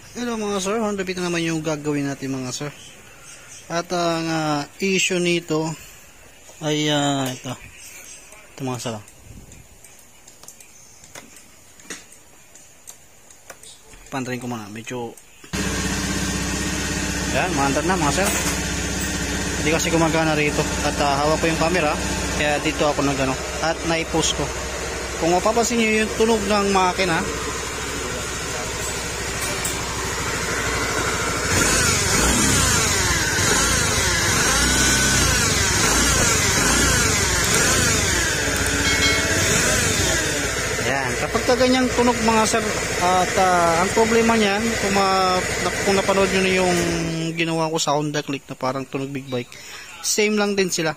Hello mga sir, Honda Beat na naman yung gagawin natin mga sir. At ang issue nito ay ito mga sir. Pantarin ko muna, medyo yan, maandar na mga sir. Hindi kasi gumagana rito. At hawak ko yung camera, kaya dito ako nagano at naipost ko. Kung mapapansin nyo yung tunog ng makina, kapag ganyang tunog mga sir, at ang problema niyan, kung napanood nyo na yung ginawa ko sa Honda Click na parang tunog big bike, same lang din sila.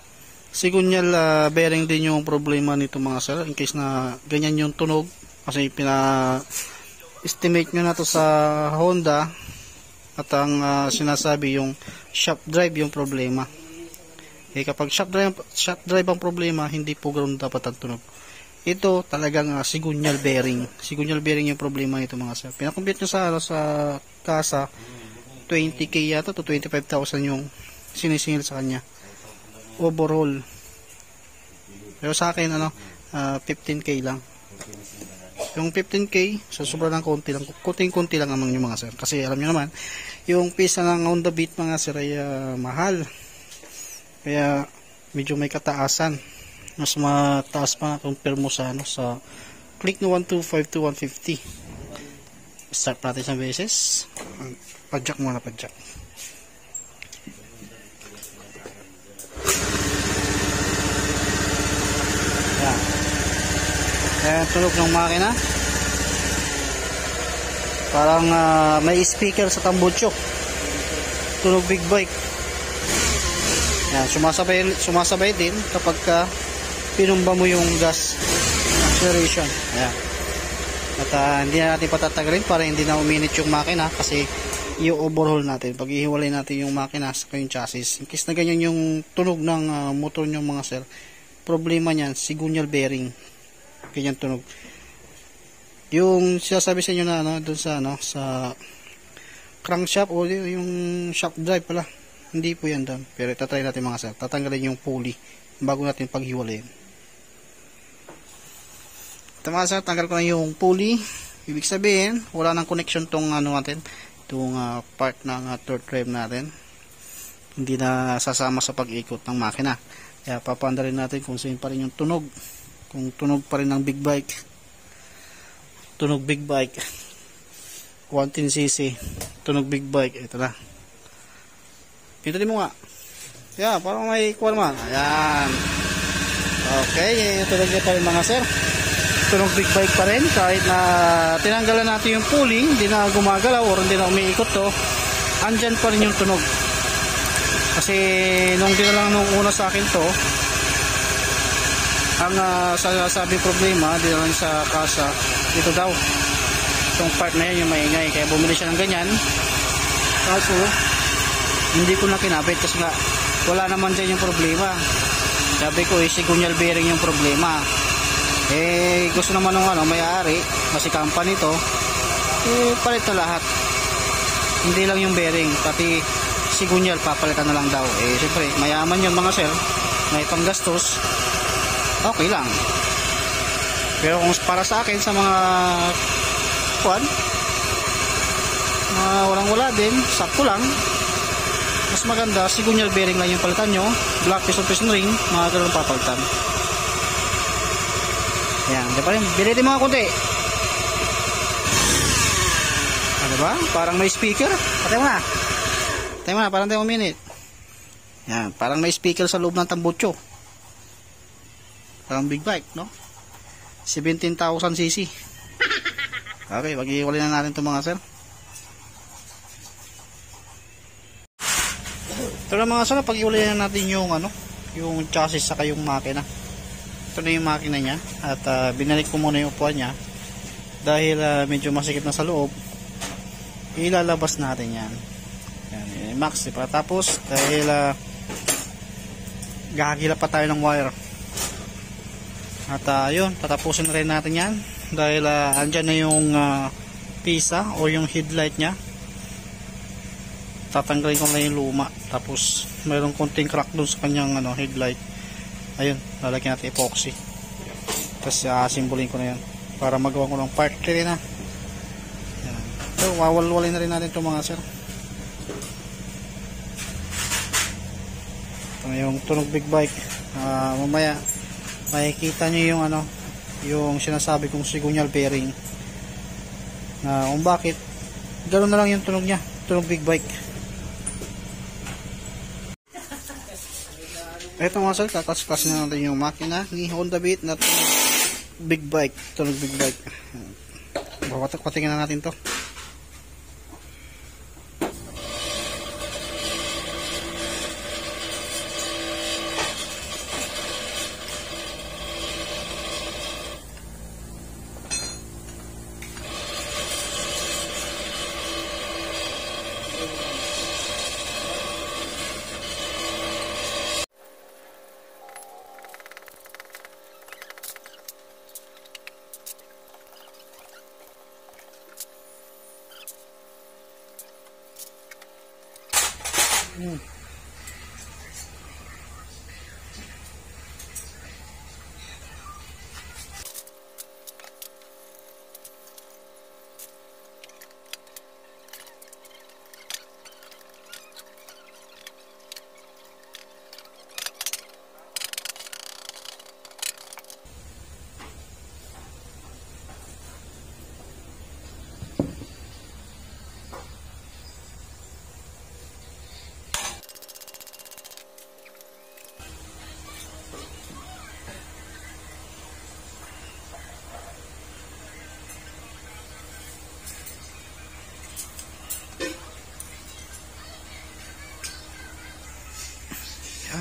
Sigunyal bearing din yung problema nito mga sir, in case na ganyan yung tunog, kasi estimate nyo na to sa Honda, at ang sinasabi yung shock drive yung problema. Kapag shock drive ang problema, hindi po ganoon dapat ang tunog. Ito talagang sigunyal bearing. Sigunyal bearing yung problema nito mga sir. Pinakompute nyo sa kasa, 20k yata to 25,000 yung sinisingil sa kanya. Overall. Pero sa akin 15k lang. Yung 15k, so sobra ng konti lang. Kunting-kunti lang naman yung mga sir. Kasi alam nyo naman, yung pisa ng Honda Beat mga sir ay mahal. Kaya medyo may kataasan. Mas mataas pa compare mo sa sa Click no 125 to 150. Start natin sa beses. Padjak muna, padjak. Yan. Ayan, tunog ng makina. Parang may speaker sa tambucho. Tunog big bike. Yan, sumasabay din kapag pinumba mo yung gas acceleration. Ayan. At hindi na natin patatagalin para hindi na uminit yung makina, kasi i-overhaul natin. Pag ihiwalay natin yung makina sa yung chassis, in case na ganyan yung tunog ng motor nyo mga sir, problema nyan, sigunyal bearing. Ganyan tunog. Yung sinasabi sa inyo na dun sa sa crankshaft o yung shock drive pala, hindi po yan doon. Pero itatry natin mga sir. Tatanggalin yung pulley bago natin paghiwalayin. Ito mga sir, tanggal ko na yung pulley. Ibig sabihin, wala nang connection tong natin, itong part ng third drive natin. Hindi na sasama sa pag-ikot ng makina. Kaya papandarin natin kung saan pa rin yung tunog. Kung tunog pa rin ng big bike. Tunog big bike. 110cc. Tunog big bike. Ito na. Pintutin mo nga. Yeah, parang may kuha naman. Ayan. Okay, tunog niya pa rin mga sir. Tunog big bike pa rin. Kahit na tinanggalan natin yung pulley, hindi na gumagalaw or hindi na umiikot to, andyan pa rin yung tunog. Kasi nung dinalang nung una sa akin to, ang sabi problema, dinalang sa kasa, dito daw. Itong part na yan yung maingay. Kaya bumili siya ng ganyan. Kaso, hindi ko na kinabit kasi nga wala naman dyan yung problema. Sabi ko sigunyal bearing yung problema. Gusto naman ng may-ari, kasi company to, palit na lahat. Hindi lang yung bearing, pati sigunyal papalitan na lang daw. Siyempre mayaman yun mga sir, may panggastos, okay lang. Pero kung para sa akin, sa mga walang wala din, sakto lang, mas maganda sigunyal bearing lang yung palitan nyo, black piston ring, mga ganun papalitan. Ayan, di pa rin, bilitin mga kunti. Ano ba? Parang may speaker. Patay mo na. Patay mo na, parang 10 minute. Ayan, parang may speaker sa loob ng tambucho. Parang big bike, no? 17,000cc. Okay, pag-iwalay na natin ito mga sir. Ito na mga sir, pag-iwalay na natin yung yung chassis saka yung makina. Ito na yung makina niya. At binalik ko muna yung upuan niya. Dahil medyo masikip na sa loob, ilalabas natin yan. Yan, max, diba? Tapos, dahil gagila pa tayo ng wire. At yun, tatapusin na rin natin yan. Dahil andyan na yung pisa o yung headlight nya. tatanggalin ko lang yung luma, tapos mayroong konting crack dun sa kanyang headlight. Ayun, lalagyan natin epoxy, tapos simbolin ko na yan para magawa ko ng part 3 na. Yan. So wawalwalin na rin natin ito mga sir. Ito yung tunog big bike. Mamaya makikita nyo yung yung sinasabi kong signal bearing, kung bakit ganoon na lang yung tunog niya, tunog big bike. Ito mga sir, kakas-kas na natin yung makina ni Honda Beat na tunog big bike, tunog big bike. Patingnan na natin to.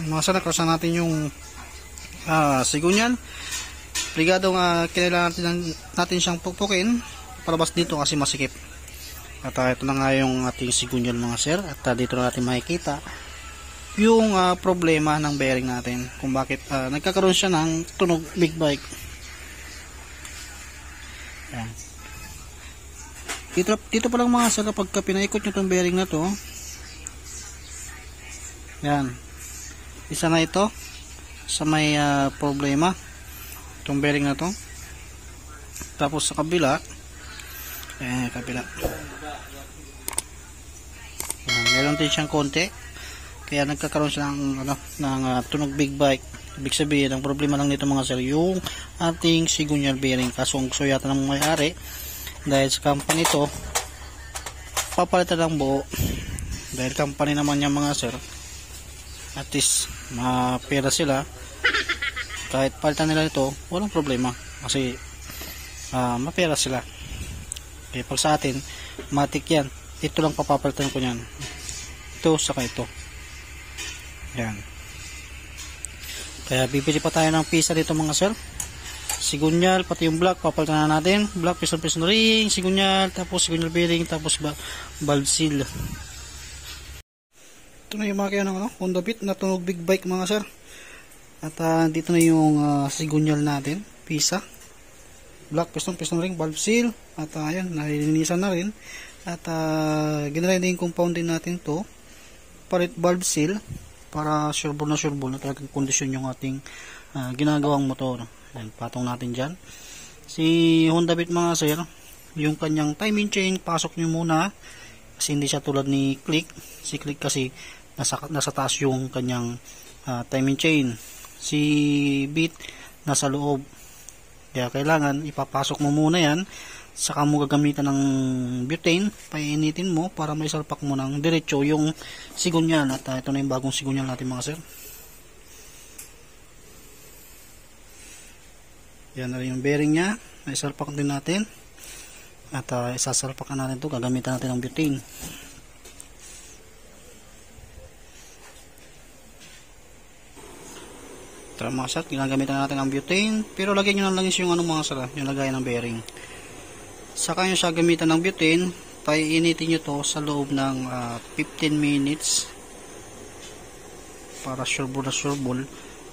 Mga sir, nakrosan natin yung sigunyan. Ligadong kailangan natin siyang pukpukin palabas dito kasi masikip. At ito na nga yung ating sigunyan mga sir. At dito na natin makikita yung problema ng bearing natin, kung bakit nagkakaroon siya ng tunog big bike. Yan. Dito pa lang mga sir, kapag pinaikot nyo itong bearing na to, yan, isa na ito sa may problema, itong bearing na to. Tapos sa kabila, meron din siyang konti, kaya nagkakaroon siya ng tunog big bike. Ibig sabihin, ang problema lang nito mga sir, yung ating signal bearing. Kaso ang gusto yata ng may-ari, dahil sa company to, papalitan ng buo. Dahil company naman niya mga sir, at least mapera sila, kahit palitan nila ito walang problema kasi mapera sila. Kaya pag sa atin matik yan, ito lang papapalitan ko yan, ito saka ito. Yan, kaya bibili pa tayo ng pisa dito mga sir. Sigunyal, pati yung block papalitan na natin. Block, piston ring, sigunyal, tapos sigunyal bearing, tapos valve seal. Ito na yung makina ng Honda Beat na tunog big bike mga sir. At dito na yung sigunyal natin, pisa, block, piston ring, valve seal. At ayan, nalilinisan na rin. At ginrinding compound din natin to, palit valve seal, para sure ball na talagang kondisyon yung ating ginagawang motor. Ayan, patong natin dyan. Si Honda Beat mga sir, yung kanyang timing chain, pasok nyo muna. Kasi hindi siya tulad ni Click. Si Click kasi nasa taas yung kanyang timing chain. Si Beat nasa loob. Kaya kailangan ipapasok mo muna yan. Saka mo gagamitan ng butane, painitin mo para may salpak mo ng diretso yung sigunyal. At ito na yung bagong sigunyal natin mga sir. Yan na rin yung bearing nya. May salpak din natin. At isasalpakan natin ito, gagamitan natin ng butane. Tara mga sir, ginagamitan natin ng butane, pero lagyan nyo na lang yung mga sir, yung lagayan ng bearing. Saka nyo siya gamitan ng butane, paiinitin nyo to sa loob ng 15 minutes para sure ball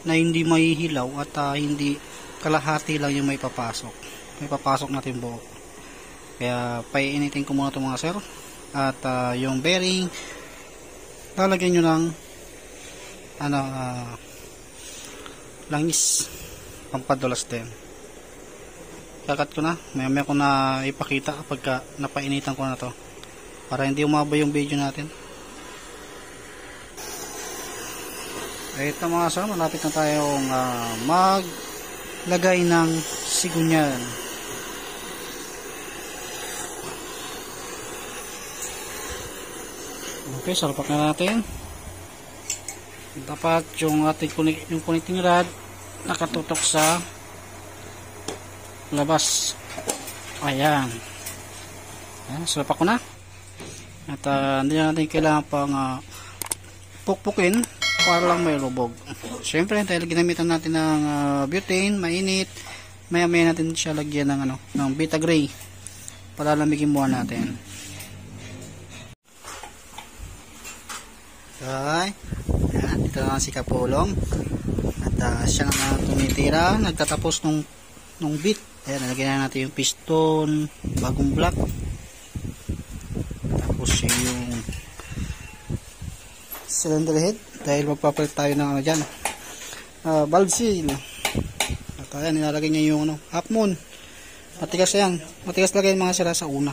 na hindi mahihilaw at hindi kalahati lang yung may papasok natin buo. Kaya paiinitin ko muna to mga sir. At yung bearing lalagyan nyo ng langis pampadulas din. Kakat ko na, maya ko na ipakita kapag napainitan ko na to para hindi umaba yung video natin. Ito mga sir, malapit na tayong maglagay ng sigunyal. Okay, salpak na natin. Dapat yung ating connecting rod nakatutok sa labas. Ayan. Ayan, salpak ko na. At hindi na natin kailangan pang pukpukin para lang may lubog. Siyempre, dahil ginamitan natin ng butane, mainit, maya-maya natin siya lagyan ng ng beta gray. Palalamigin muna natin. Okay. Ayan, dito na si Kapulong. At siya na tumitira, nagtatapos nung bit. Ayan, nalagyan na natin yung piston, bagong block. Tapos yung cylinder head, dahil magpapalit tayo ng dyan, valve seal. At ayan, nilalagay niya yung half moon. Matigas yan, matigas lagay mga sira sa una.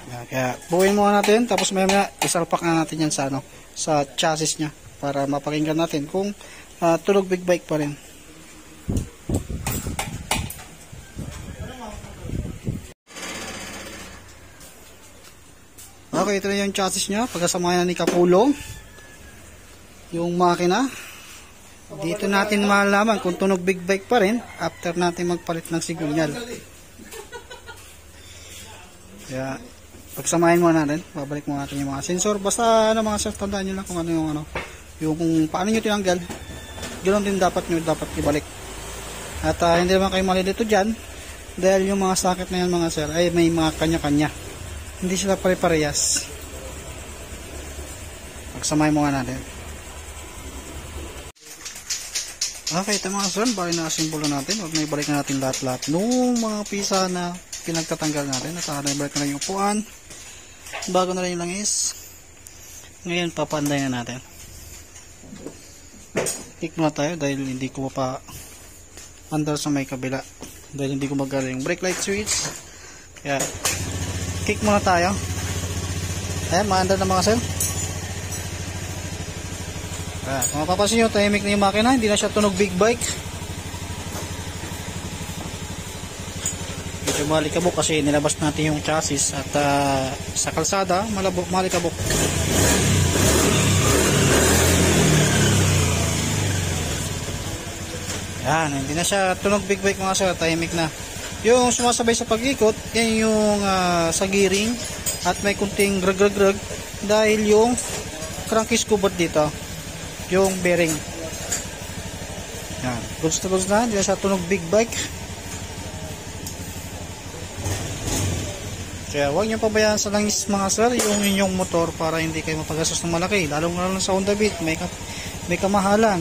Ayan, kaya buuin muna natin, tapos maya isalpak na natin yan sa sa chassis nya para mapakinggan natin kung tunog big bike pa rin. Okay, ito na yung chassis nya. Pagkasamahan na ni Kapulong yung makina. Dito natin malalaman kung tunog big bike pa rin after natin magpalit ng sigunyal. Kaya pagsamahin muna natin, babalik muna natin yung mga sensor. Basta mga sir, tandaan nyo lang kung yung kung paano nyo tinanggal, ganoon din dapat ibalik. At hindi naman kayo malilito dyan, dahil yung mga socket na yan mga sir ay may mga kanya-kanya, hindi sila pare-parehas. Pagsamahin muna natin. Okay, ito mga sir, bali na simbolo natin. Huwag na ibalik na natin lahat-lahat nung mga pisa na pinagtatanggal natin. At ibalik na lang yung upuan, bago na rin yung langis. Ngayon papanday na natin. Kick muna tayo dahil hindi ko pa under sa may kabila, dahil hindi ko magala yung brake light switch. Kaya kick muna tayo. Ayan, maandar na mga sir. Kung mapapansin nyo, tahimik na yung makina, hindi na siya tunog big bike. Medyo malikabok kasi nilabas natin yung chassis at sa kalsada malikabok. Yan, hindi na siya tunog big bike mga sir, tahimik na. Yung sumasabay sa pag-ikot, yan yung sa gearing at may kunting grag dahil yung crankcase cover dito, yung bearing. Yan, goods na, hindi na siya tunog big bike. Kaya huwag nyo pabayaan sa langis mga sir yung inyong motor para hindi kayo mapagastos ng malaki, lalong sa Honda Beat, may kamahalan.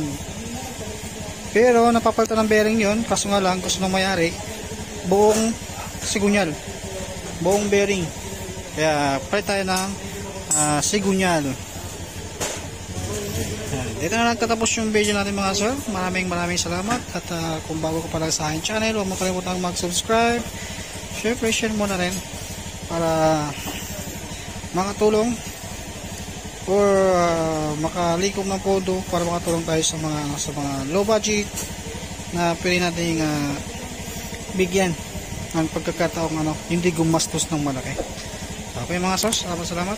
Pero napapalitan ng bearing yun, kaso nga lang gusto ng mayari buong sigunyal, buong bearing. Kaya palit tayo ng sigunyal. Dito na nagtatapos yung video natin mga sir. Maraming salamat. At kung bago ka pa lang sa aking channel, huwag mo kalimutang mag-subscribe, share mo na rin para makatulong or makalikom ng podo para makatulong tayo sa mga low budget na pwede nating bigyan ng pagkakataong hindi gumastos ng malaki. Okay mga sos, salamat.